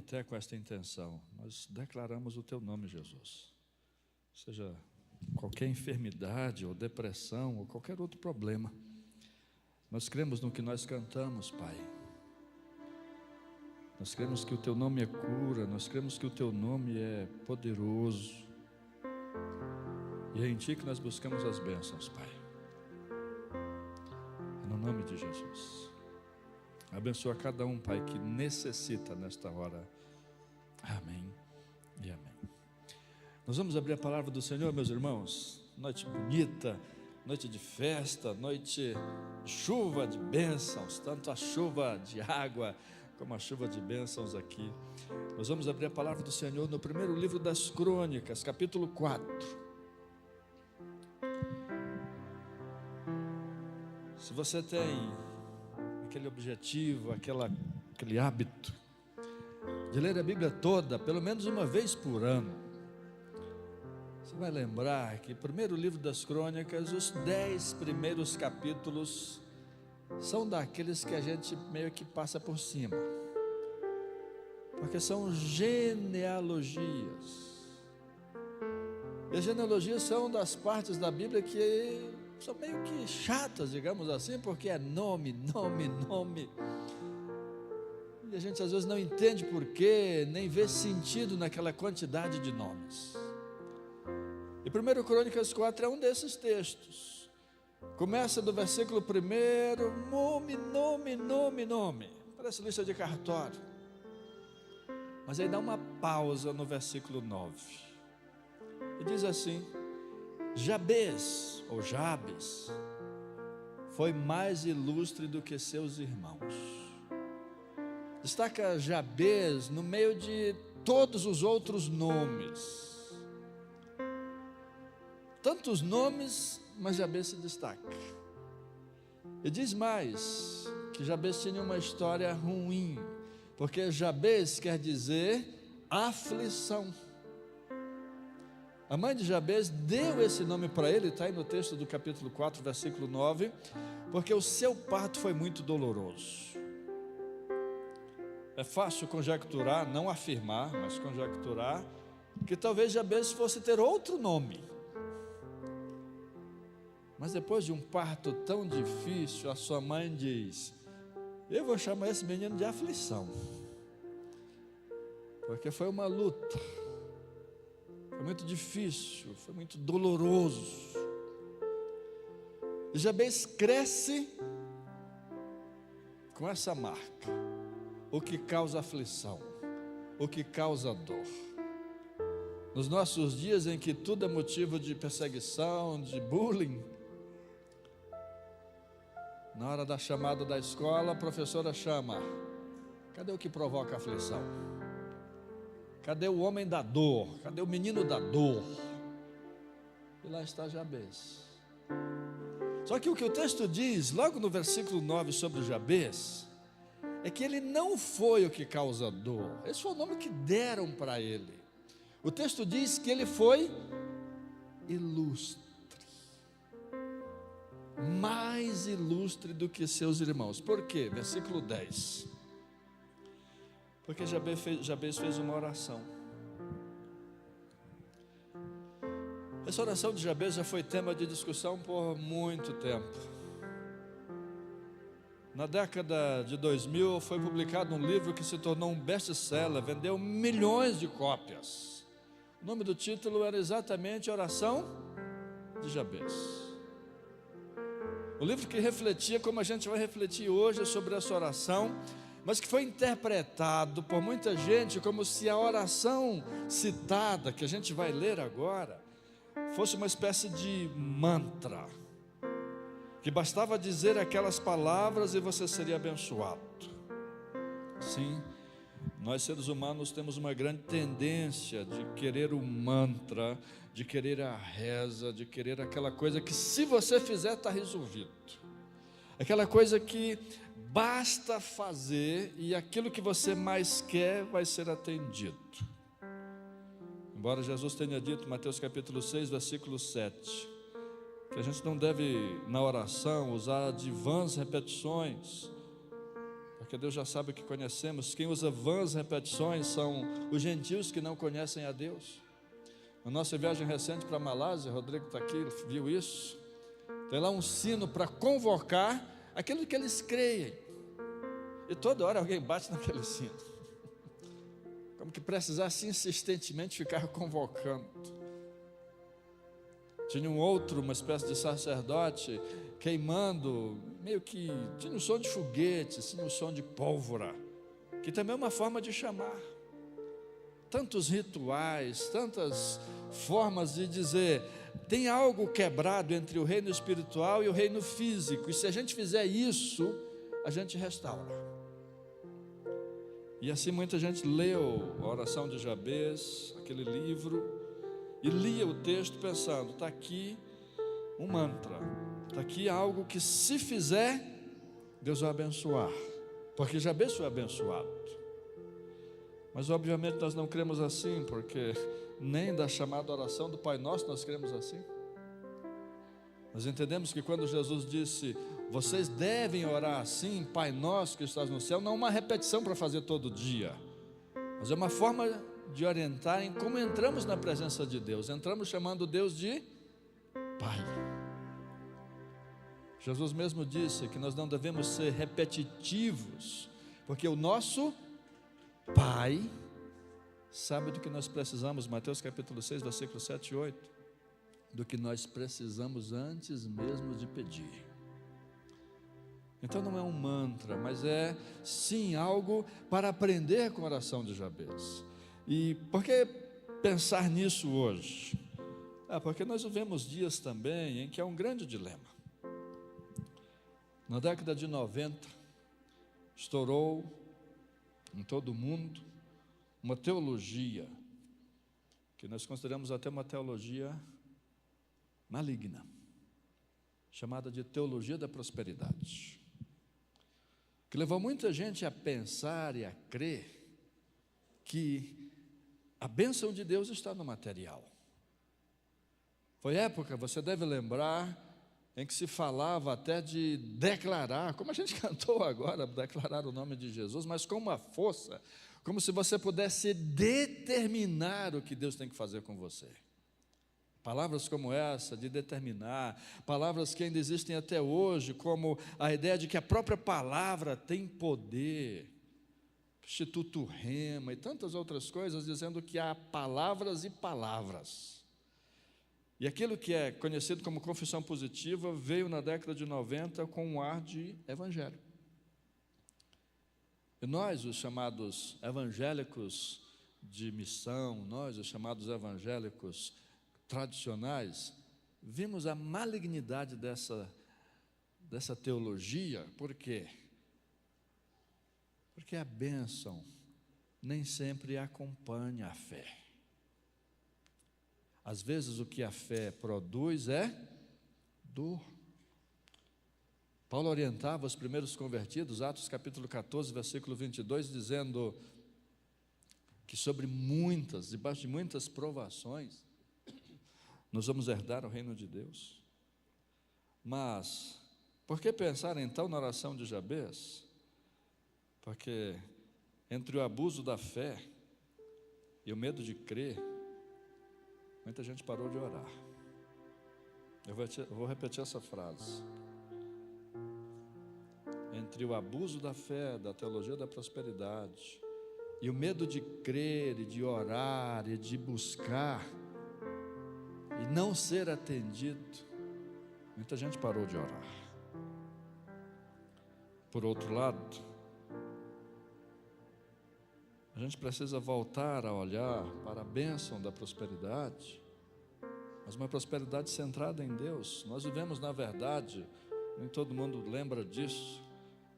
até com esta intenção. Nós declaramos o Teu nome, Jesus. Seja qualquer enfermidade ou depressão ou qualquer outro problema, nós cremos no que nós cantamos, Pai. Nós cremos que o Teu nome é cura, nós cremos que o Teu nome é poderoso. E é em Ti que nós buscamos as bênçãos, Pai. É no nome de Jesus. Abençoa cada um, Pai, que necessita nesta hora. Amém e amém. Nós vamos abrir a palavra do Senhor, meus irmãos. Noite bonita, noite de festa, noite de chuva de bênçãos, tanto a chuva de água como a chuva de bênçãos aqui. Nós vamos abrir a palavra do Senhor no primeiro livro das Crônicas, capítulo 4. Se você tem aquele objetivo, aquele hábito de ler a Bíblia toda, pelo menos uma vez por ano, você vai lembrar que, primeiro livro das Crônicas, os 10 primeiros capítulos são daqueles que a gente meio que passa por cima, porque são genealogias. E as genealogias são das partes da Bíblia que são meio que chatas, digamos assim, porque é nome. E a gente às vezes não entende porquê, nem vê sentido naquela quantidade de nomes. E 1 Crônicas 4 é um desses textos. Começa do versículo 1, nome. Parece lista de cartório. Mas aí dá uma pausa no versículo 9. E diz assim: Jabes, ou Jabes, foi mais ilustre do que seus irmãos. Destaca Jabes no meio de todos os outros nomes. Tantos nomes, mas Jabes se destaca. E diz mais, que Jabes tinha uma história ruim, porque Jabes quer dizer aflição. A mãe de Jabes deu esse nome para ele, está aí no texto do capítulo 4, versículo 9, porque o seu parto foi muito doloroso. É fácil conjecturar, não afirmar, mas conjecturar, que talvez Jabes fosse ter outro nome. Mas depois de um parto tão difícil, a sua mãe diz: eu vou chamar esse menino de aflição, porque foi uma luta, foi muito difícil, foi muito doloroso. E Jabes cresce com essa marca: o que causa aflição, o que causa dor. Nos nossos dias em que tudo é motivo de perseguição, de bullying, na hora da chamada da escola, a professora chama: cadê o que provoca aflição? Cadê o homem da dor? Cadê o menino da dor? E lá está Jabes. Só que o que o texto diz, logo no versículo 9 sobre Jabes, é que ele não foi o que causa dor. Esse foi o nome que deram para ele. O texto diz que ele foi ilustre, mais ilustre do que seus irmãos. Por quê? Versículo 10. Porque Jabes fez uma oração. Essa oração de Jabes já foi tema de discussão por muito tempo. Na década de 2000 foi publicado um livro que se tornou um best-seller, vendeu milhões de cópias. O nome do título era exatamente Oração de Jabes. O livro que refletia como a gente vai refletir hoje sobre essa oração, mas que foi interpretado por muita gente como se a oração citada, que a gente vai ler agora, fosse uma espécie de mantra, que bastava dizer aquelas palavras e você seria abençoado. Sim, nós seres humanos temos uma grande tendência de querer o mantra, de querer a reza, de querer aquela coisa que, se você fizer, está resolvido. Aquela coisa que basta fazer e aquilo que você mais quer vai ser atendido. Embora Jesus tenha dito, Mateus capítulo 6, versículo 7, que a gente não deve, na oração, usar de vãs repetições, porque Deus já sabe o que conhecemos. Quem usa vãs repetições são os gentios que não conhecem a Deus. Na nossa viagem recente para Malásia, Rodrigo está aqui, viu isso? Tem lá um sino para convocar aquilo que eles creem. E toda hora alguém bate naquele sino. Como que precisasse insistentemente ficar convocando. Tinha um outro, uma espécie de sacerdote, queimando, meio que, tinha um som de foguete, tinha um som de pólvora, que também é uma forma de chamar. Tantos rituais, tantas formas de dizer, tem algo quebrado entre o reino espiritual e o reino físico, e se a gente fizer isso, a gente restaura. E assim muita gente leu a oração de Jabez, aquele livro, e lia o texto pensando, está aqui um mantra, está aqui algo que se fizer, Deus vai abençoar, porque Jabez foi abençoado. Mas obviamente nós não cremos assim, porque nem da chamada oração do Pai Nosso nós cremos assim. Nós entendemos que quando Jesus disse, vocês devem orar assim, Pai Nosso que estás no céu, não é uma repetição para fazer todo dia, mas é uma forma de orientar em como entramos na presença de Deus. Entramos chamando Deus de Pai. Jesus mesmo disse que nós não devemos ser repetitivos, porque o nosso Pai sabe do que nós precisamos. Mateus capítulo 6, versículos 7 e 8. Do que nós precisamos antes mesmo de pedir. Então não é um mantra, mas é sim algo para aprender com a oração de Jabez. E por que pensar nisso hoje? Porque nós vivemos dias também em que é um grande dilema. Na década de 90, estourou em todo o mundo uma teologia, que nós consideramos até uma teologia maligna, chamada de teologia da prosperidade, que levou muita gente a pensar e a crer que a bênção de Deus está no material. Foi época, você deve lembrar, em que se falava até de declarar, como a gente cantou agora, declarar o nome de Jesus, mas com uma força, como se você pudesse determinar o que Deus tem que fazer com você. Palavras como essa, de determinar, palavras que ainda existem até hoje, como a ideia de que a própria palavra tem poder, Instituto Rema e tantas outras coisas, dizendo que há palavras e palavras. E aquilo que é conhecido como confissão positiva veio na década de 90 com um ar de evangelho. E nós, os chamados evangélicos de missão, nós, os chamados evangélicos tradicionais, vimos a malignidade dessa teologia. Por quê? Porque a bênção nem sempre acompanha a fé. Às vezes o que a fé produz é dor. Paulo orientava os primeiros convertidos, Atos capítulo 14, versículo 22, dizendo que debaixo de muitas provações, nós vamos herdar o reino de Deus. Mas, por que pensar então na oração de Jabez? Porque entre o abuso da fé e o medo de crer, muita gente parou de orar. Eu vou repetir essa frase. Entre o abuso da fé, da teologia da prosperidade, e o medo de crer, e de orar, e de buscar, e não ser atendido, muita gente parou de orar. Por outro lado, a gente precisa voltar a olhar para a bênção da prosperidade, mas uma prosperidade centrada em Deus. Nós vivemos, na verdade, nem todo mundo lembra disso,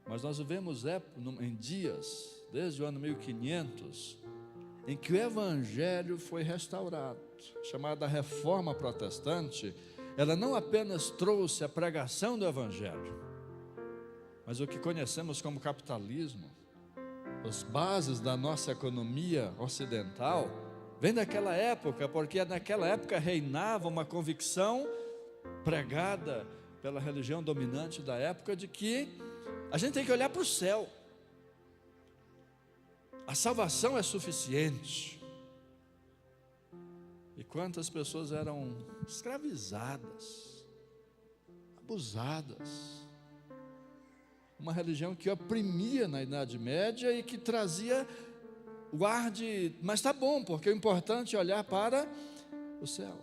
mas nós vivemos em dias, desde o ano 1500, em que o Evangelho foi restaurado. Chamada Reforma Protestante, ela não apenas trouxe a pregação do Evangelho, mas o que conhecemos como capitalismo, as bases da nossa economia ocidental, vem daquela época, porque naquela época reinava uma convicção pregada pela religião dominante da época de que a gente tem que olhar para o céu. A salvação é suficiente. E quantas pessoas eram escravizadas, abusadas. Uma religião que oprimia na Idade Média e que trazia o ar de, mas está bom, porque o importante é olhar para o céu.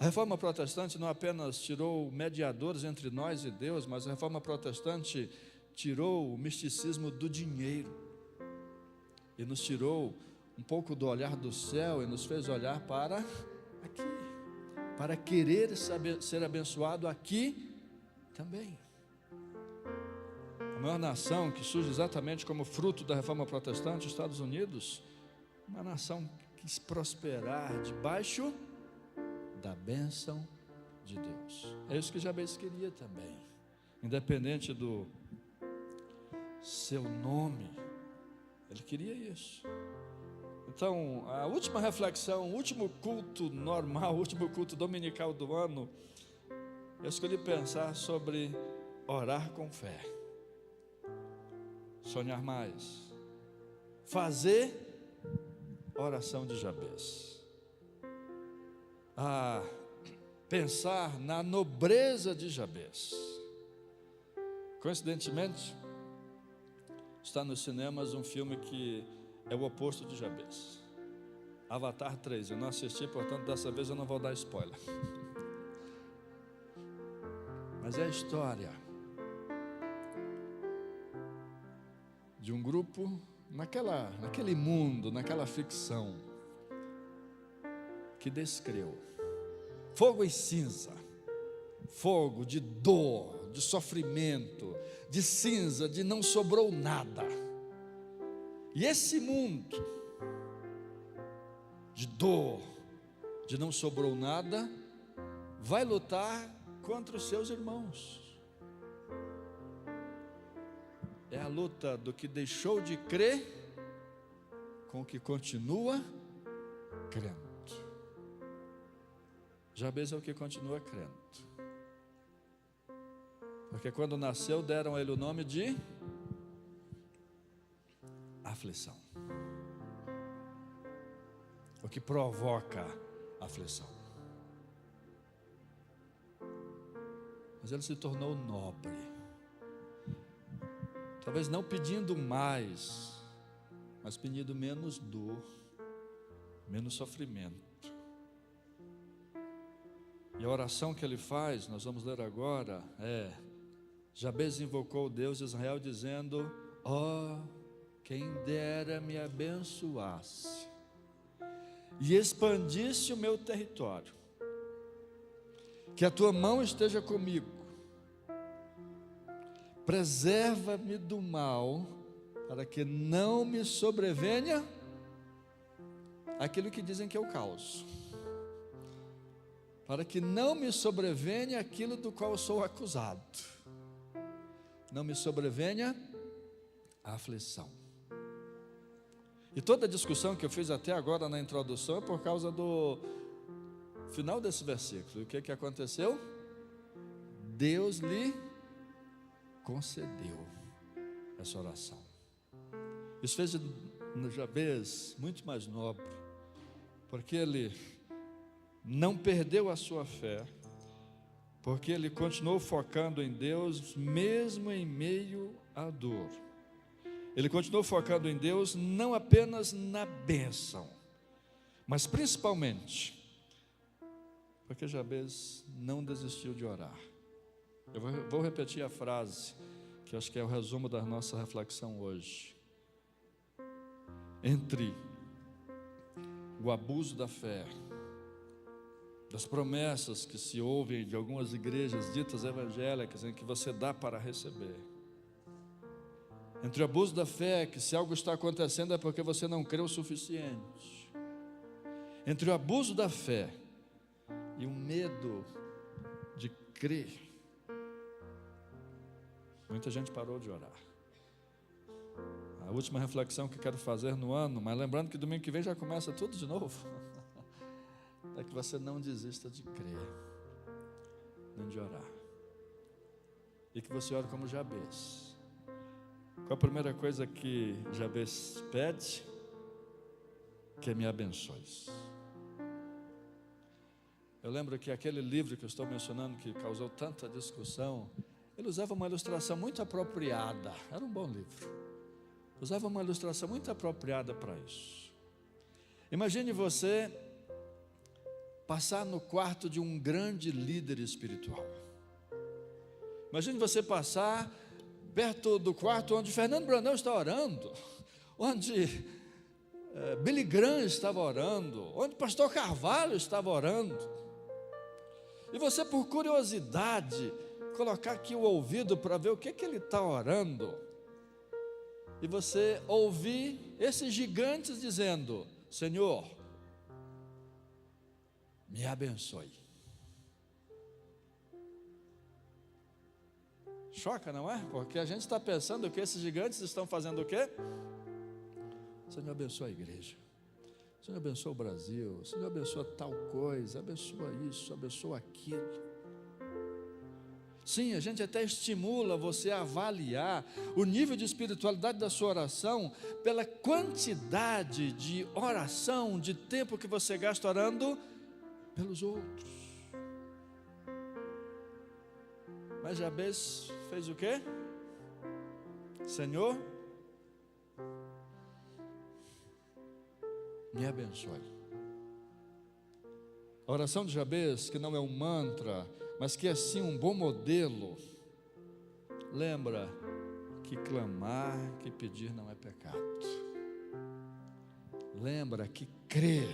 A Reforma Protestante não apenas tirou mediadores entre nós e Deus, mas a Reforma Protestante tirou o misticismo do dinheiro e nos tirou um pouco do olhar do céu e nos fez olhar para aqui, para querer ser abençoado aqui também. A maior nação que surge exatamente como fruto da Reforma Protestante, os Estados Unidos, uma nação que quis prosperar debaixo da bênção de Deus. É isso que Jabez queria também, independente do seu nome, ele queria isso. Então, a última reflexão, o último culto normal, o último culto dominical do ano, eu escolhi pensar sobre orar com fé, sonhar mais, fazer oração de Jabez, pensar na nobreza de Jabez. Coincidentemente, está nos cinemas um filme que é o oposto de Jabez, Avatar 3. Eu não assisti, portanto dessa vez eu não vou dar spoiler. Mas é a história de um grupo naquele mundo, naquela ficção que descreu fogo e cinza, fogo de dor, de sofrimento, de cinza, de não sobrou nada. E esse mundo de dor, de não sobrou nada, vai lutar contra os seus irmãos. É a luta do que deixou de crer com o que continua crendo. Jabez é o que continua crendo, porque quando nasceu deram a ele o nome de aflição, o que provoca aflição. Mas ele se tornou nobre, talvez não pedindo mais, mas pedindo menos dor, menos sofrimento. E a oração que ele faz, nós vamos ler agora, Jabez invocou o Deus de Israel dizendo: quem dera me abençoasse e expandisse o meu território, que a tua mão esteja comigo, preserva-me do mal, para que não me sobrevenha aquilo que dizem que é o caos, para que não me sobrevenha aquilo do qual sou acusado, não me sobrevenha a aflição. E toda a discussão que eu fiz até agora na introdução é por causa do final desse versículo. E o que aconteceu? Deus lhe concedeu essa oração. Isso fez de Jabez muito mais nobre, porque ele não perdeu a sua fé, porque ele continuou focando em Deus mesmo em meio à dor. Ele continuou focando em Deus não apenas na bênção, mas principalmente porque Jabez não desistiu de orar. Eu vou repetir a frase, que eu acho que é o resumo da nossa reflexão hoje. Entre o abuso da fé, das promessas que se ouvem de algumas igrejas ditas evangélicas, em que você dá para receber, entre o abuso da fé, que se algo está acontecendo é porque você não crê o suficiente, entre o abuso da fé e o medo de crer, muita gente parou de orar. A última reflexão que quero fazer no ano, mas lembrando que domingo que vem já começa tudo de novo, é que você não desista de crer, nem de orar, e que você ore como Jabez, Qual a primeira coisa que Jabez pede? Que me abençoes. Eu lembro que aquele livro que eu estou mencionando, que causou tanta discussão, ele usava uma ilustração muito apropriada. Era um bom livro. Usava uma ilustração muito apropriada para isso. Imagine você passar no quarto de um grande líder espiritual. Imagine você passar perto do quarto onde Fernando Brandão está orando, onde Billy Graham estava orando, onde pastor Carvalho estava orando. E você, por curiosidade, colocar aqui o ouvido para ver o que ele está orando. E você ouvir esses gigantes dizendo: Senhor, me abençoe. Choca, não é? Porque a gente está pensando que esses gigantes estão fazendo o quê? Senhor, abençoa a igreja. Senhor, abençoa o Brasil. Senhor, abençoa tal coisa. Abençoa isso, abençoa aquilo. Sim, a gente até estimula você a avaliar o nível de espiritualidade da sua oração pela quantidade de oração, de tempo que você gasta orando pelos outros. Mas Jabez fez o quê? Senhor, me abençoe. A oração de Jabez, que não é um mantra, mas que é sim um bom modelo, lembra que clamar, que pedir não é pecado. Lembra que crer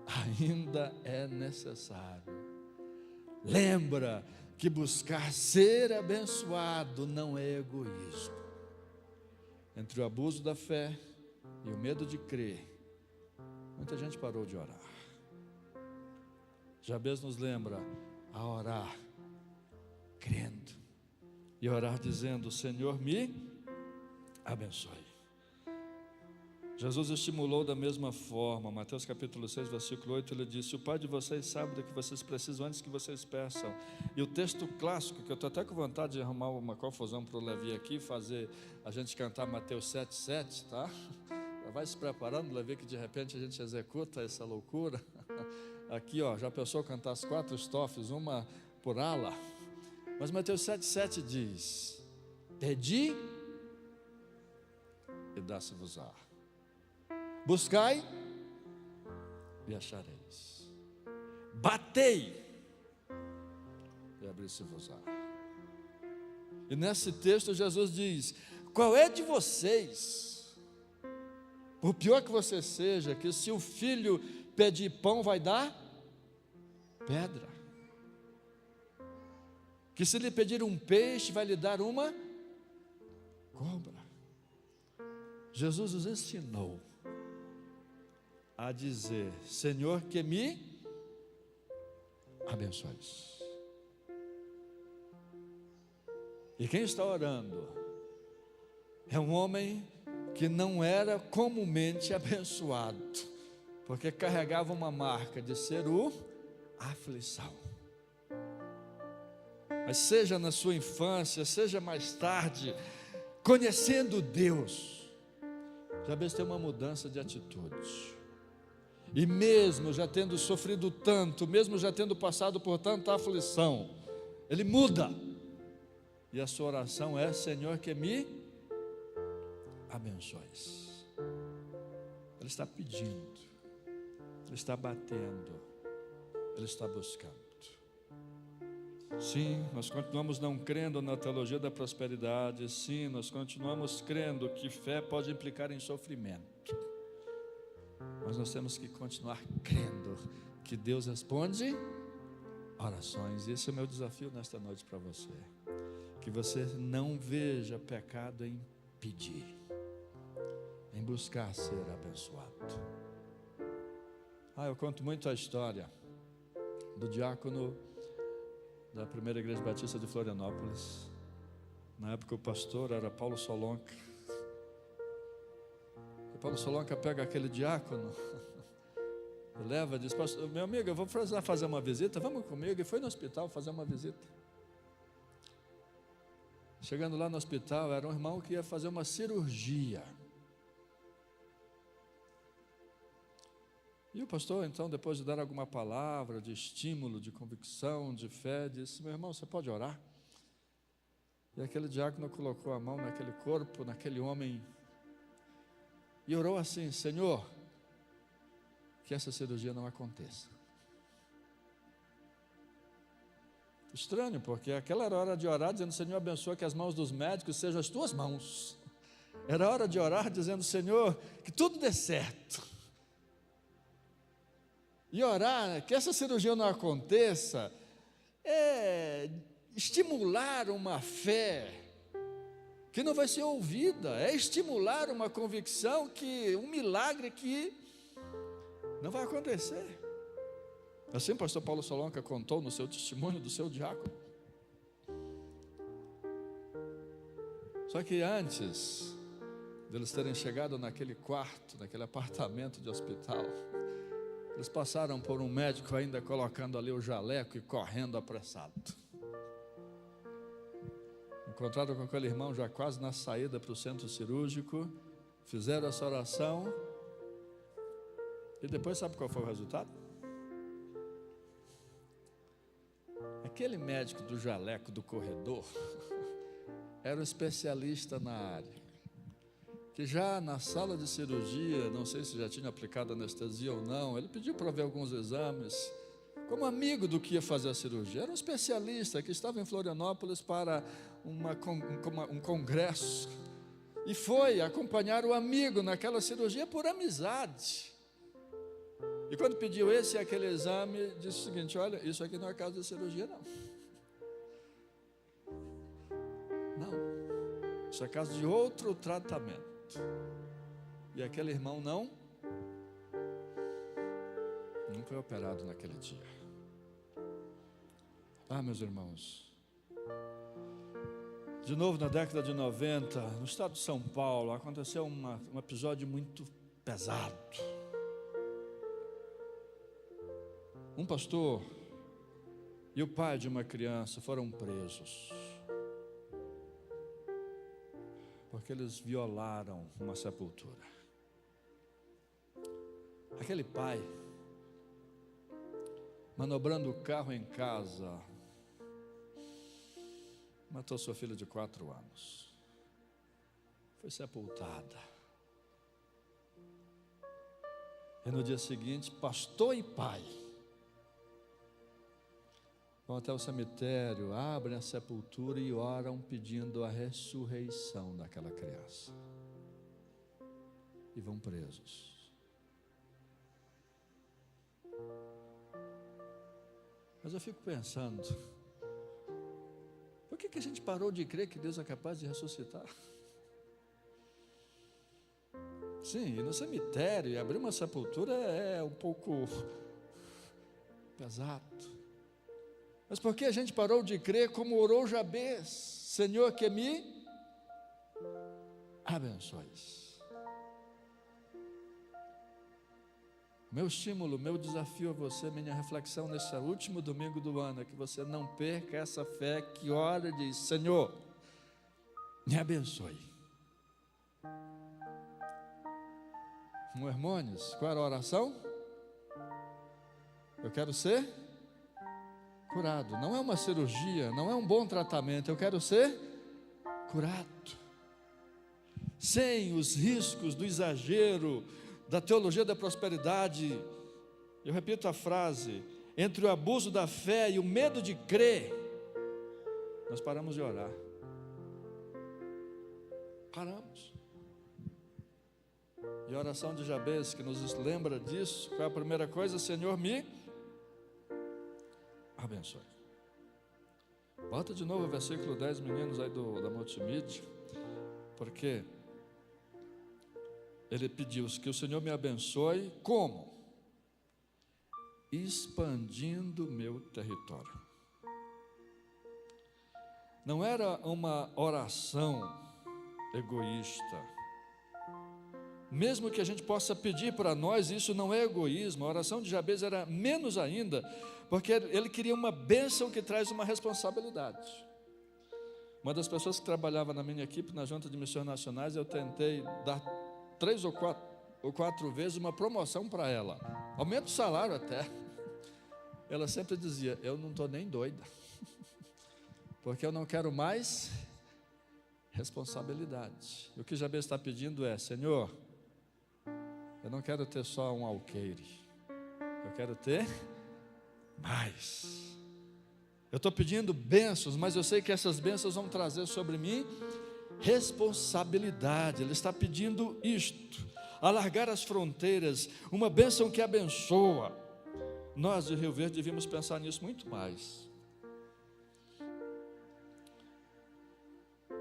ainda é necessário. Lembra que buscar ser abençoado não é egoísmo. Entre o abuso da fé e o medo de crer, muita gente parou de orar. Jabez nos lembra a orar crendo e orar dizendo: Senhor, me abençoe. Jesus estimulou da mesma forma. Mateus capítulo 6, versículo 8, ele disse: o Pai de vocês sabe do que vocês precisam antes que vocês peçam. E o texto clássico, que eu estou até com vontade de arrumar uma confusão para o Levi aqui, fazer a gente cantar Mateus 7, 7, tá? Já vai se preparando, Levi, que de repente a gente executa essa loucura. Aqui, ó, já pensou cantar as 4 estrofes, uma por ala? Mas Mateus 7, 7 diz: pedi e dá-se-vos-á. Buscai e achareis. Batei e abrir-se-vos-á. E nesse texto Jesus diz: qual é de vocês, por pior que você seja, que se o filho pedir pão vai dar pedra? Que se lhe pedir um peixe vai lhe dar uma cobra? Jesus nos ensinou a dizer: Senhor, que me abençoes. E quem está orando é um homem que não era comumente abençoado, porque carregava uma marca de ser o aflição. Mas seja na sua infância, seja mais tarde, conhecendo Deus, Jabez tem uma mudança de atitude. E mesmo já tendo sofrido tanto, mesmo já tendo passado por tanta aflição, ele muda. E a sua oração é: Senhor, que me abençoes. Ele está pedindo, ele está batendo, ele está buscando. Sim, nós continuamos não crendo na teologia da prosperidade. Sim, nós continuamos crendo que fé pode implicar em sofrimento. Mas nós temos que continuar crendo que Deus responde orações. E esse é o meu desafio nesta noite para você. Que você não veja pecado em pedir, em buscar ser abençoado. Eu conto muito a história do diácono da primeira igreja batista de Florianópolis. Na época o pastor era Paulo Solonca. E Paulo Solonca pega aquele diácono e leva e diz: pastor, meu amigo, eu vou fazer uma visita, vamos comigo. E foi no hospital fazer uma visita. Chegando lá no hospital, era um irmão que ia fazer uma cirurgia. E o pastor, então, depois de dar alguma palavra de estímulo, de convicção, de fé, disse: meu irmão, você pode orar? E aquele diácono colocou a mão naquele corpo, naquele homem, e orou assim: Senhor, que essa cirurgia não aconteça. Estranho, porque aquela era a hora de orar, dizendo: Senhor, abençoa que as mãos dos médicos sejam as tuas mãos. Era hora de orar, dizendo: Senhor, que tudo dê certo. E orar, que essa cirurgia não aconteça, é estimular uma fé que não vai ser ouvida, é estimular uma convicção que um milagre que não vai acontecer. Assim o pastor Paulo Solonca contou no seu testemunho do seu diácono. Só que antes deles terem chegado naquele quarto, naquele apartamento de hospital, eles passaram por um médico ainda colocando ali o jaleco e correndo apressado. Encontraram com aquele irmão já quase na saída para o centro cirúrgico, fizeram essa oração, e depois sabe qual foi o resultado? Aquele médico do jaleco do corredor era um especialista na área, que já na sala de cirurgia, não sei se já tinha aplicado anestesia ou não, ele pediu para ver alguns exames, como amigo do que ia fazer a cirurgia. Era um especialista que estava em Florianópolis para um congresso, e foi acompanhar o amigo naquela cirurgia por amizade. E quando pediu esse e aquele exame, disse o seguinte: olha, isso aqui não é caso de cirurgia, não. Não, isso é caso de outro tratamento. E aquele irmão não foi operado naquele dia. Ah, meus irmãos, de novo na década de 90, no estado de São Paulo, aconteceu um episódio muito pesado. Um pastor e o pai de uma criança foram presos, porque eles violaram uma sepultura. Aquele pai, manobrando o carro em casa, matou sua filha de 4 anos. Foi sepultada. E no dia seguinte, pastor e pai vão até o cemitério, abrem a sepultura e oram pedindo a ressurreição daquela criança. E vão presos. Mas eu fico pensando, por que a gente parou de crer que Deus é capaz de ressuscitar? Sim, ir no cemitério e abrir uma sepultura é um pouco pesado. Mas por que a gente parou de crer como orou Jabez? Senhor, que me abençoes. Meu estímulo, meu desafio a você, minha reflexão nesse último domingo do ano, é que você não perca essa fé que ora e diz: Senhor, me abençoe. Hermônios, qual era a oração? Eu quero ser curado. Não é uma cirurgia, não é um bom tratamento, eu quero ser curado. Sem os riscos do exagero, da teologia da prosperidade. Eu repito a frase: entre o abuso da fé e o medo de crer, nós paramos de orar. Paramos. E a oração de Jabez, que nos lembra disso, qual é a primeira coisa? Senhor, me abençoe. Bota de novo o versículo 10, meninos, aí da multimídia, porque ele pediu que o Senhor me abençoe, como? Expandindo meu território. Não era uma oração egoísta. Mesmo que a gente possa pedir para nós, isso não é egoísmo. A oração de Jabez era menos ainda, porque ele queria uma bênção que traz uma responsabilidade. Uma das pessoas que trabalhava na minha equipe, na Junta de Missões Nacionais, eu tentei dar 3 ou 4 vezes uma promoção para ela, aumento de salário até. Ela sempre dizia: eu não estou nem doida, porque eu não quero mais responsabilidade. E o que Jabez está pedindo é: Senhor, eu não quero ter só um alqueire, eu quero ter mais. Eu estou pedindo bênçãos, mas eu sei que essas bênçãos vão trazer sobre mim responsabilidade. Ele está pedindo isto: alargar as fronteiras, uma bênção que abençoa. Nós de Rio Verde devíamos pensar nisso muito mais.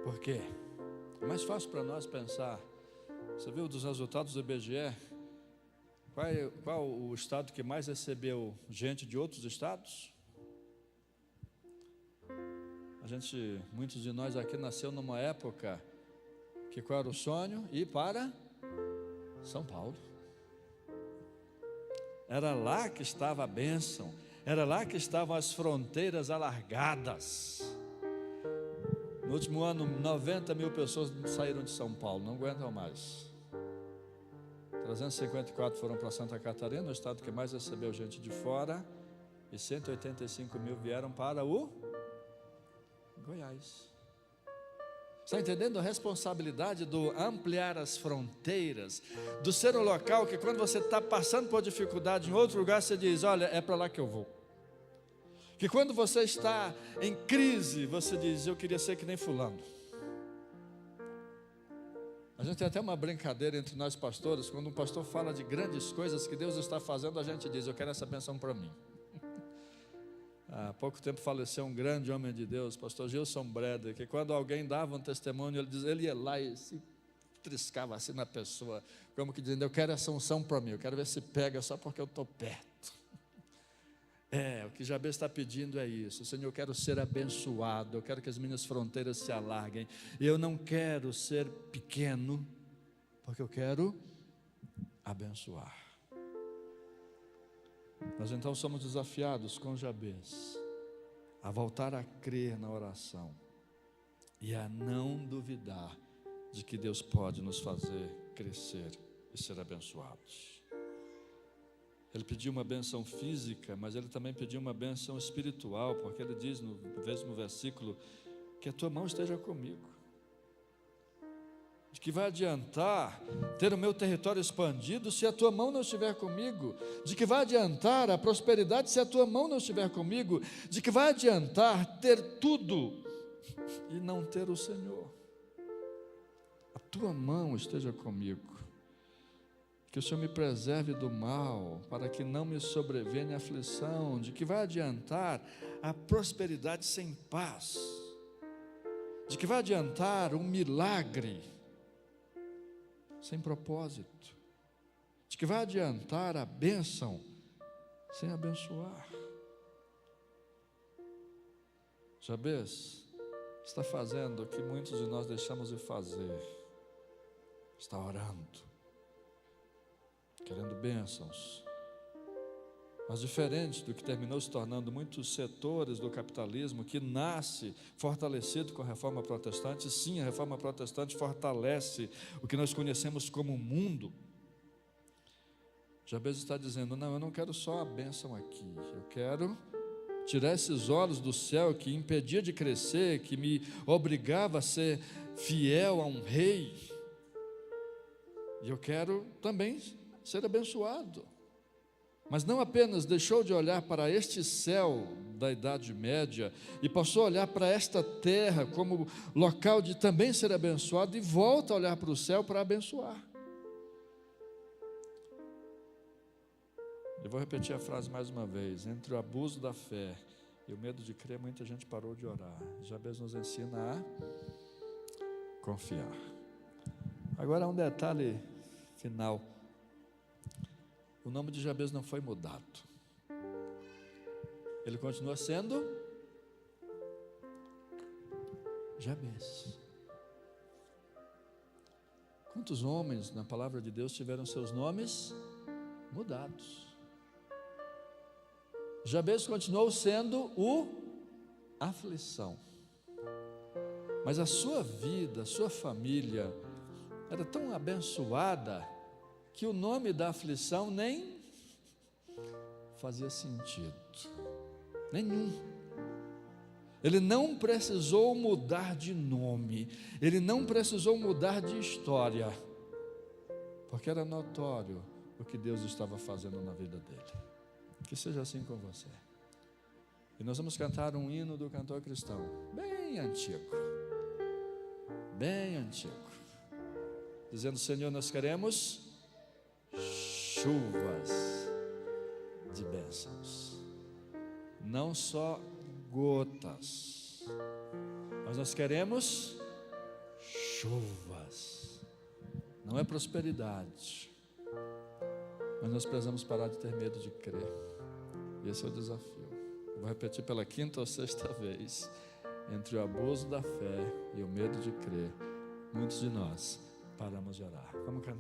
Por quê? É mais fácil para nós pensar. Você viu dos resultados do IBGE? Qual o estado que mais recebeu gente de outros estados? Muitos de nós aqui nasceu numa época que qual era o sonho? Ir para São Paulo. Era lá que estava a bênção, era lá que estavam as fronteiras alargadas. No último ano, 90 mil pessoas saíram de São Paulo, não aguentam mais. 354 foram para Santa Catarina, o estado que mais recebeu gente de fora, e 185 mil vieram para o Goiás. Está entendendo a responsabilidade do ampliar as fronteiras, do ser um local que quando você está passando por dificuldade em outro lugar, você diz: olha, é para lá que eu vou. Que quando você está em crise, você diz: eu queria ser que nem fulano. A gente tem até uma brincadeira entre nós pastores, quando um pastor fala de grandes coisas que Deus está fazendo, a gente diz: eu quero essa bênção para mim. Há pouco tempo faleceu um grande homem de Deus, pastor Gilson Breder, que quando alguém dava um testemunho, ele ia lá e se triscava assim na pessoa, como que dizendo: eu quero essa unção para mim, eu quero ver se pega só porque eu estou perto. O que Jabez está pedindo é isso: Senhor, eu quero ser abençoado, eu quero que as minhas fronteiras se alarguem, eu não quero ser pequeno, porque eu quero abençoar. Nós então somos desafiados com Jabez a voltar a crer na oração e a não duvidar de que Deus pode nos fazer crescer e ser abençoados. Ele pediu uma bênção física, mas ele também pediu uma bênção espiritual, porque ele diz no mesmo versículo: que a tua mão esteja comigo. De que vai adiantar ter o meu território expandido se a tua mão não estiver comigo? De que vai adiantar a prosperidade se a tua mão não estiver comigo? De que vai adiantar ter tudo e não ter o Senhor? A tua mão esteja comigo. Que o Senhor me preserve do mal, para que não me sobrevenha aflição. De que vai adiantar a prosperidade sem paz? De que vai adiantar um milagre sem propósito? De que vai adiantar a bênção sem abençoar? Jabez está fazendo o que muitos de nós deixamos de fazer. Está orando, querendo bênçãos, mas diferente do que terminou se tornando muitos setores do capitalismo, que nasce fortalecido com a reforma protestante. Sim, a reforma protestante fortalece o que nós conhecemos como mundo. Jabez está dizendo: não, eu não quero só a bênção aqui, eu quero tirar esses olhos do céu que impedia de crescer, que me obrigava a ser fiel a um rei, e eu quero também ser abençoado. Mas não apenas deixou de olhar para este céu da Idade Média e passou a olhar para esta terra como local de também ser abençoado, e volta a olhar para o céu para abençoar. Eu vou repetir a frase mais uma vez: entre o abuso da fé e o medo de crer, muita gente parou de orar. Jabez nos ensina a confiar. Agora um detalhe final: o nome de Jabez não foi mudado, ele continua sendo Jabez. Quantos homens na palavra de Deus tiveram seus nomes mudados? Jabez continuou sendo o aflição. Mas a sua vida, a sua família era tão abençoada que o nome da aflição nem fazia sentido, nenhum. Ele não precisou mudar de nome, ele não precisou mudar de história, porque era notório o que Deus estava fazendo na vida dele. Que seja assim com você. E nós vamos cantar um hino do cantor cristão, bem antigo, dizendo: Senhor, nós queremos chuvas de bênçãos, não só gotas, mas nós queremos chuvas. Não é prosperidade, mas nós precisamos parar de ter medo de crer. Esse é o desafio. Eu vou repetir pela 5ª ou 6ª vez. Entre o abuso da fé e o medo de crer, muitos de nós paramos de orar. Vamos cantar?